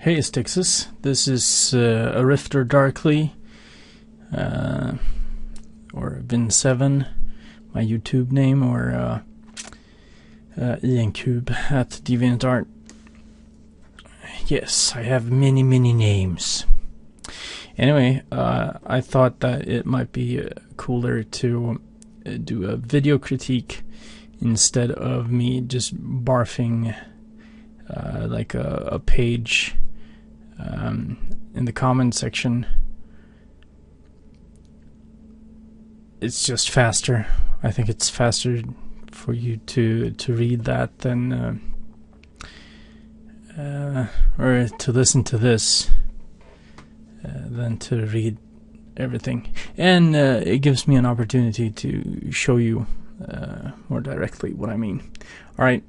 Hey stixis, this is a Rifter Darkly, or Vin7, my YouTube name, or Iancube at DeviantArt. Yes, I have many names. Anyway, I thought that it might be cooler to do a video critique instead of me just barfing like a page in the comment section. It's just faster. I think it's faster for you to read that than or to listen to this than to read everything, and it gives me an opportunity to show you more directly what I mean. All right.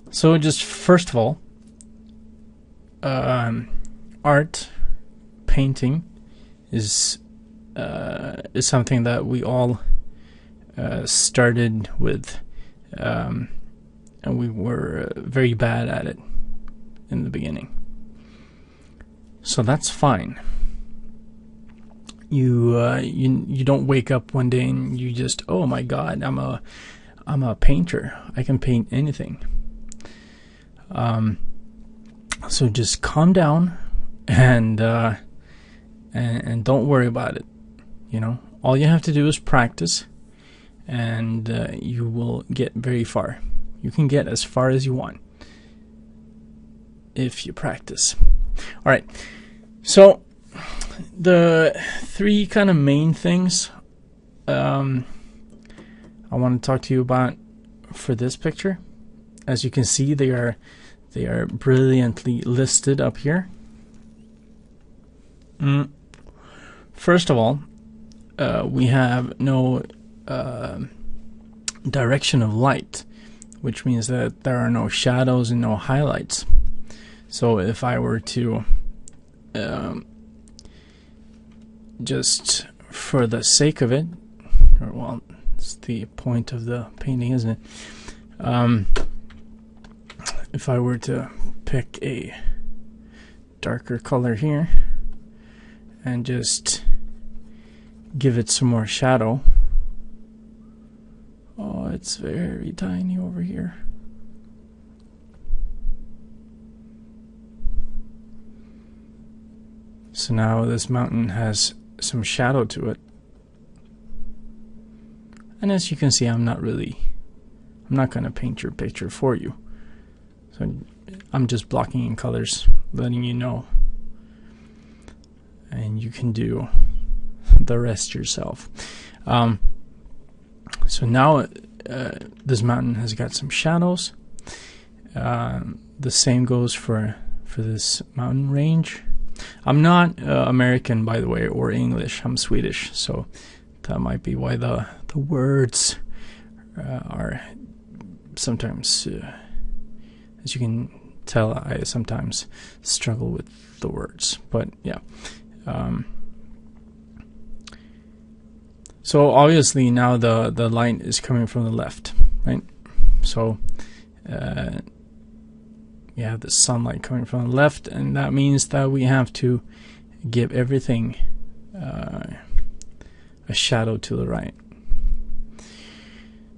So just first of all, art, painting is something that we all started with, and we were very bad at it in the beginning. So that's fine. You don't wake up one day and you just, oh my God, I'm a painter. I can paint anything. So just calm down and don't worry about it. You know, all you have to do is practice, and you will get very far. You can get as far as you want if you practice. All right. So the three kind of main things I want to talk to you about for this picture. As you can see, they are brilliantly listed up here. First of all, we have no direction of light, which means that there are no shadows and no highlights. So if I were to just for the sake of it, or well, it's the point of the painting, isn't it? If I were to pick a darker color here and just give it some more shadow. Oh, it's very tiny over here. So now this mountain has some shadow to it. And as you can see, I'm not going to paint your picture for you. So I'm just blocking in colors, letting you know. And you can do the rest yourself. So now this mountain has got some shadows. The same goes for this mountain range. I'm not American, by the way, or English. I'm Swedish, so that might be why the words are sometimes, as you can tell, I sometimes struggle with the words. But yeah. So obviously now the light is coming from the left, right? So you have the sunlight coming from the left, and that means that we have to give everything a shadow to the right.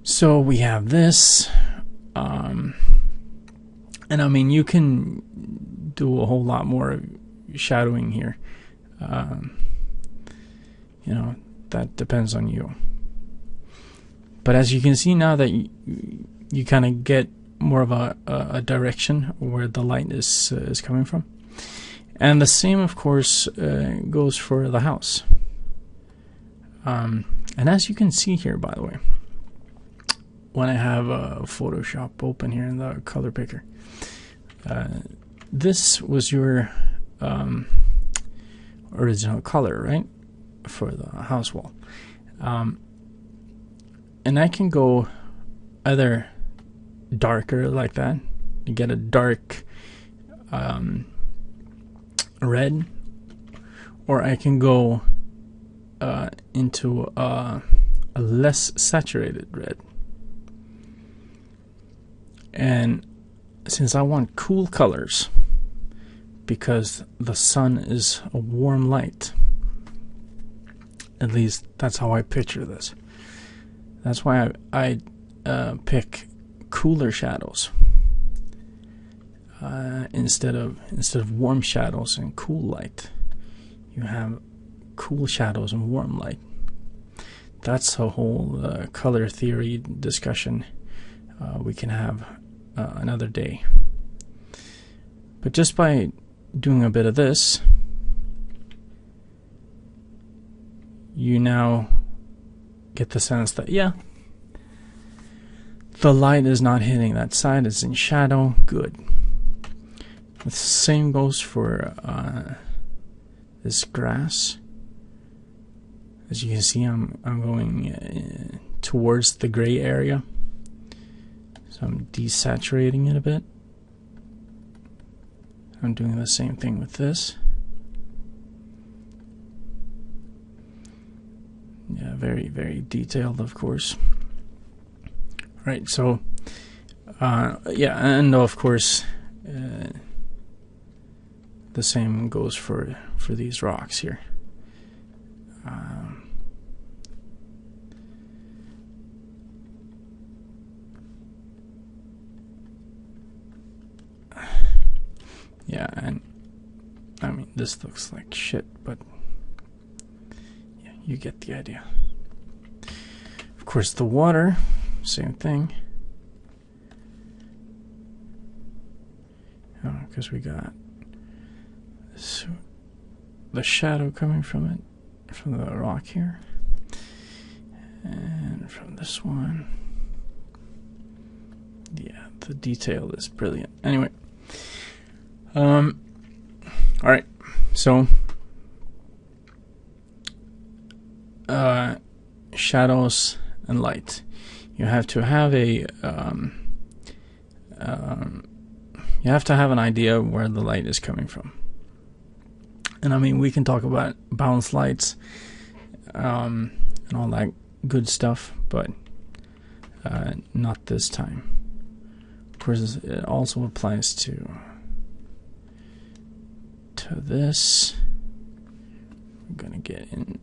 So we have this, and I mean, you can do a whole lot more shadowing here. You know, that depends on you. But as you can see now that you kind of get more of a direction where the light is coming from. And the same, of course, goes for the house. And as you can see here, by the way, when I have Photoshop open here in the color picker, this was your original color, right, for the house wall. And I can go either darker like that, you get a dark red, or I can go into a less saturated red. And since I want cool colors, because the sun is a warm light, at least that's how I picture this. That's why I pick cooler shadows instead of warm shadows and cool light. You have cool shadows and warm light. That's a whole color theory discussion we can have another day. But just by doing a bit of this, you now get the sense that, yeah, the light is not hitting that side, it's in shadow, good. The same goes for this grass. As you can see, I'm going towards the gray area, so I'm desaturating it a bit. I'm doing the same thing with this. Yeah, very, very detailed, of course. Right, so yeah, and of course the same goes for these rocks here. Yeah, and I mean, this looks like shit, but yeah, you get the idea. Of course, the water, same thing. Because we got this, the shadow coming from it, from the rock here, and from this one. Yeah, the detail is brilliant. Anyway. Alright, so shadows and light. You have to have a you have to have an idea of where the light is coming from. And I mean, we can talk about bounce lights and all that good stuff, but not this time. Of course, it also applies to this. I'm gonna get in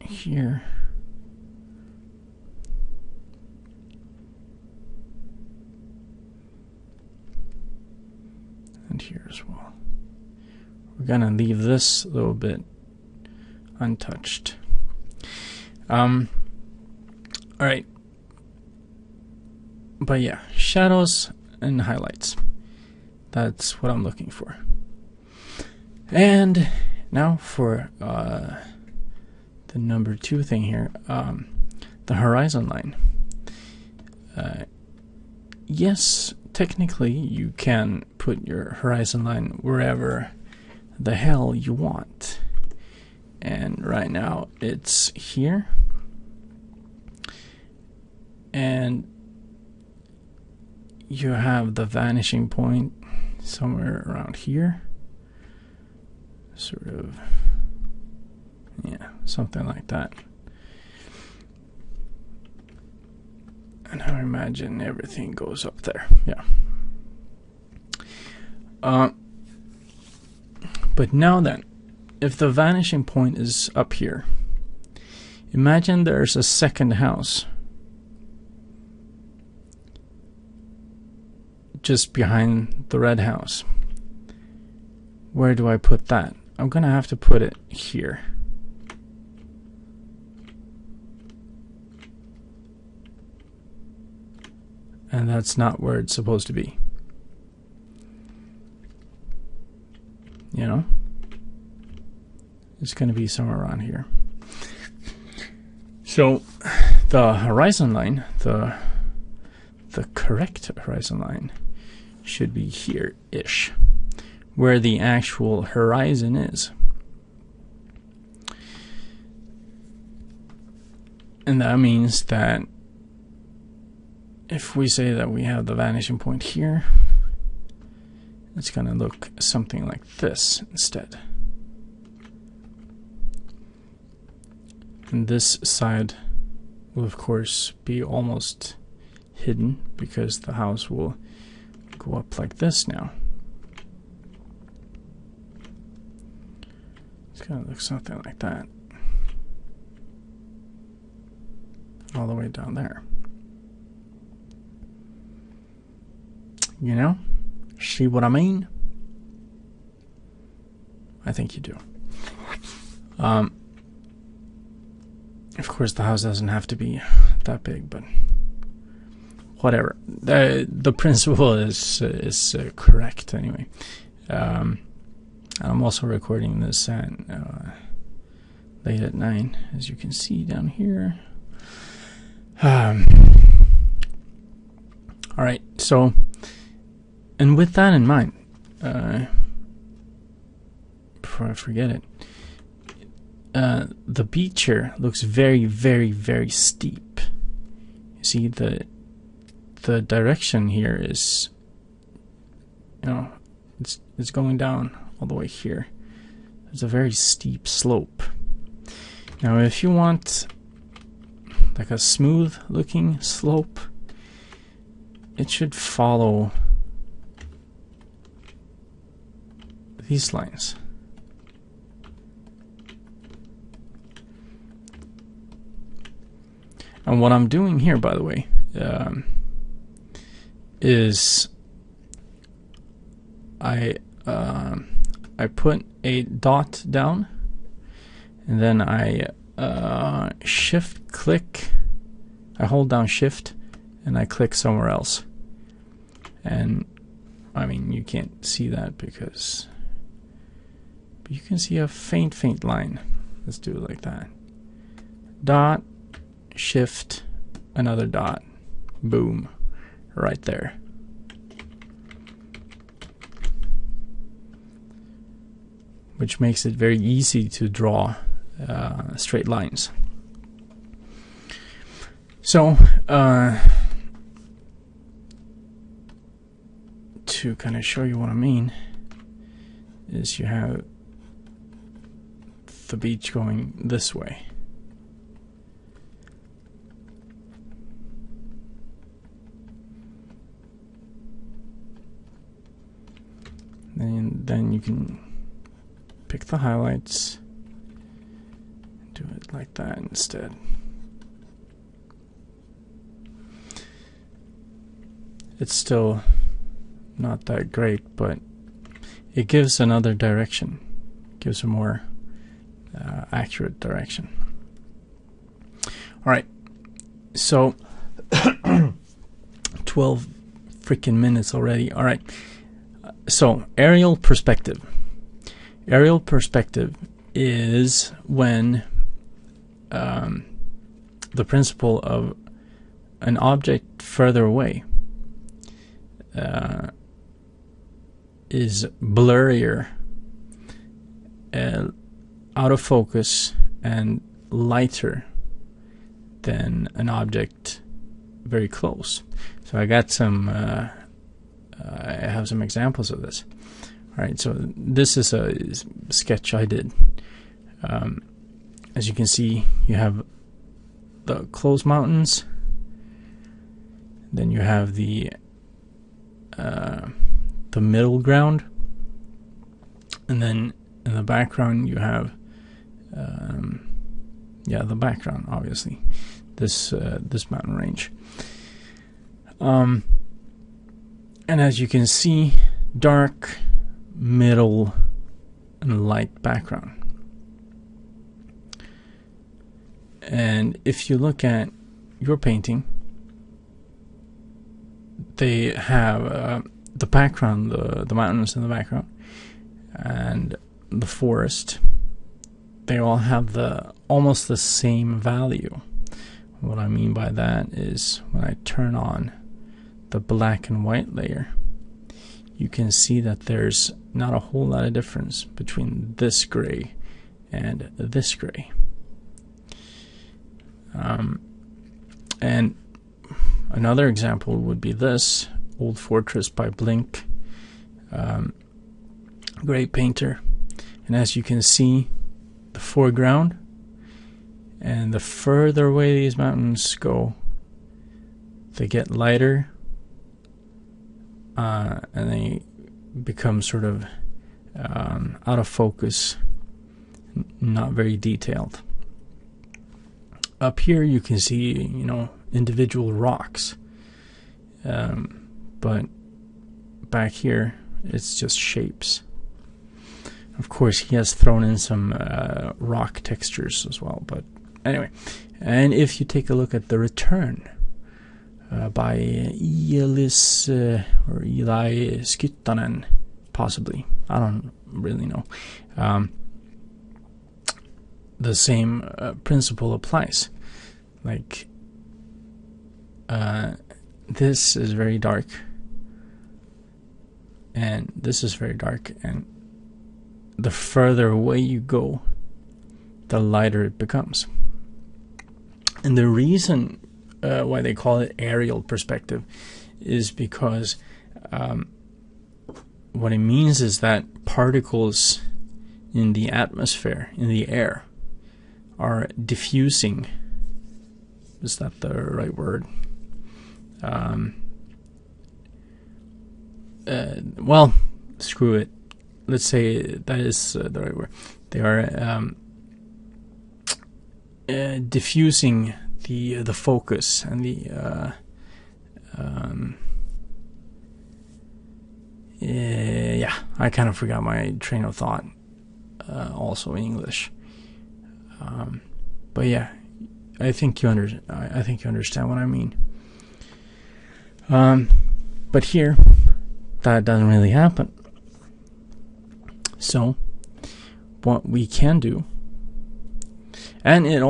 here. And here as well. We're gonna leave this a little bit untouched. Alright. But yeah, shadows and highlights. That's what I'm looking for. And now for the number 2 thing here, the horizon line. Yes, technically you can put your horizon line wherever the hell you want. And right now it's here. And you have the vanishing point somewhere around here, sort of, yeah, something like that. And I imagine everything goes up there, yeah. But now then, if the vanishing point is up here, imagine there's a second house just behind the red house. Where do I put that? I'm gonna have to put it here. And that's not where it's supposed to be. You know? It's gonna be somewhere around here. So the horizon line, the correct horizon line, should be here-ish, where the actual horizon is. And that means that if we say that we have the vanishing point here, it's going to look something like this instead. And this side will of course be almost hidden because the house will go up like this now. It's gonna look something like that. All the way down there. You know? See what I mean? I think you do. Of course, the house doesn't have to be that big, but whatever. The principle is correct anyway. I'm also recording this at late at night, as you can see down here. All right, so, and with that in mind, before I forget it, the beach here looks very, very, very steep. You see, the direction here is, you know, it's going down all the way here. It's a very steep slope. Now, if you want like a smooth looking slope, it should follow these lines. And what I'm doing here, by the way, is I put a dot down, and then I shift click. I hold down shift, and I click somewhere else. And I mean, you can't see that because, but you can see a faint line. Let's do it like that. Dot, shift, another dot, boom, right there. Which makes it very easy to draw straight lines. So, to kind of show you what I mean, is you have the beach going this way. And then you can pick the highlights and do it like that instead. It's still not that great, but it gives another direction. It gives a more accurate direction. Alright, so 12 freaking minutes already. Alright, so aerial perspective. Aerial perspective is when the principle of an object further away is blurrier, out of focus, and lighter than an object very close. So I got some, I have some examples of this. Alright, so this is a sketch I did. As you can see, you have the closed mountains, then you have the middle ground, and then in the background you have the background, obviously, this mountain range. And as you can see, dark, middle, and light background. And if you look at your painting, they have the background, the mountains in the background, and the forest. They all have almost the same value. What I mean by that is when I turn on the black and white layer, you can see that there's not a whole lot of difference between this gray and this gray. And another example would be this Old Fortress by Blink. Great painter. And as you can see, the foreground, and the further away these mountains go, they get lighter, and they become sort of out of focus, not very detailed. Up here you can see, individual rocks, but back here it's just shapes. Of course, he has thrown in some rock textures as well, but anyway. And if you take a look at The Return by Eli Skyttanen, possibly, I don't really know, the same principle applies. Like, this is very dark, and this is very dark, and the further away you go, the lighter it becomes. And the reason why they call it aerial perspective is because what it means is that particles in the atmosphere, in the air, are diffusing. Is that the right word? Well, screw it. Let's say that is the right word. They are diffusing the focus and the I kind of forgot my train of thought. Also in English, but yeah, I think you understand what I mean. But here, that doesn't really happen. So, what we can do, and it's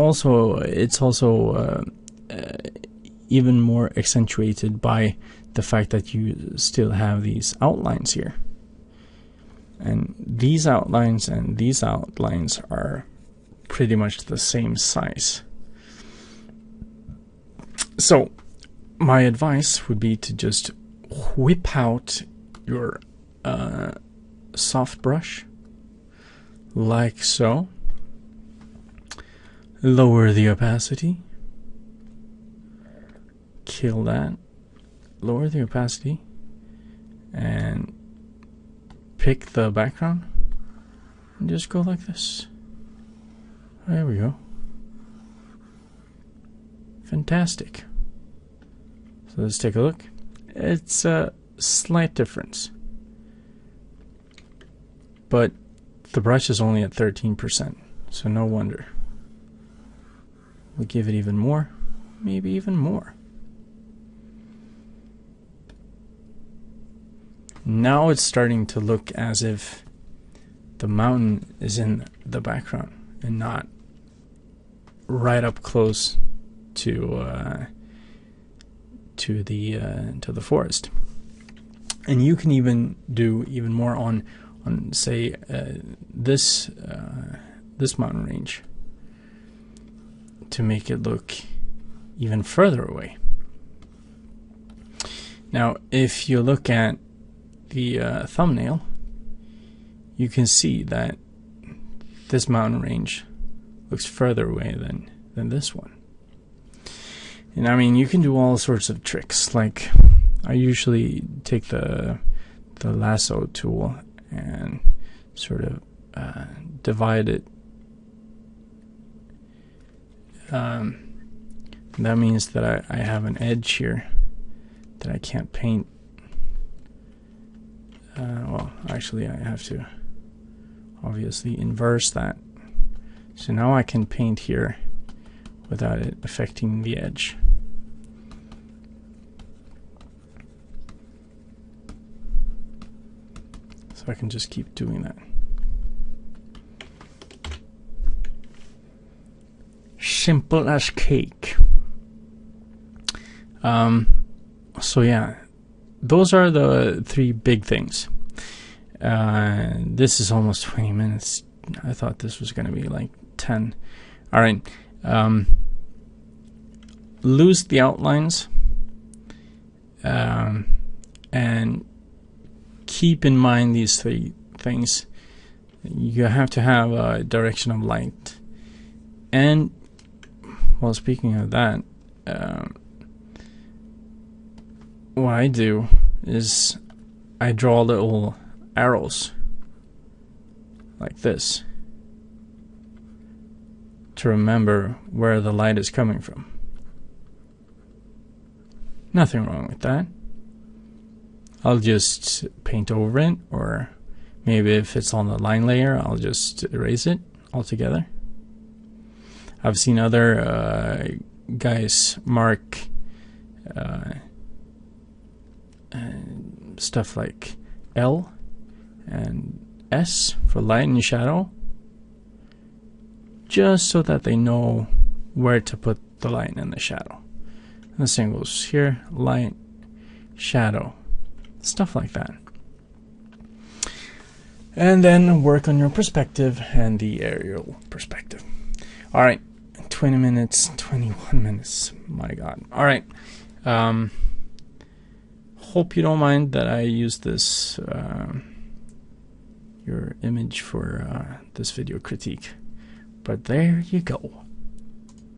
also even more accentuated by the fact that you still have these outlines here. And these outlines and these outlines are pretty much the same size. So, my advice would be to just whip out your soft brush, like so. Lower the opacity. Kill that. Lower the opacity. And pick the background. And just go like this. There we go. Fantastic. So let's take a look. It's a slight difference, but the brush is only at 13%, so no wonder. We'll give it even more, maybe even more. Now it's starting to look as if the mountain is in the background and not right up close to the forest. And you can even do even more on say this mountain range to make it look even further away. Now, if you look at the thumbnail, you can see that this mountain range looks further away than this one. And I mean, you can do all sorts of tricks. Like, I usually take the lasso tool and sort of divide it. That means that I have an edge here that I can't paint. Well, actually, I have to obviously inverse that. So now I can paint here without it affecting the edge. So I can just keep doing that. Simple as cake. So yeah, those are the three big things. This is almost 20 minutes. I thought this was going to be like 10. All right. Lose the outlines, and keep in mind these three things. You have to have a direction of light. And, well, speaking of that, what I do is I draw little arrows like this to remember where the light is coming from. Nothing wrong with that. I'll just paint over it, or maybe if it's on the line layer, I'll just erase it altogether. I've seen other guys mark stuff like L and S for light and shadow, just so that they know where to put the light and the shadow. And the same goes here, light, shadow, stuff like that. And then work on your perspective and the aerial perspective. Alright, 20 minutes, 21 minutes, my god. Alright, hope you don't mind that I use this, your image for this video critique. But there you go.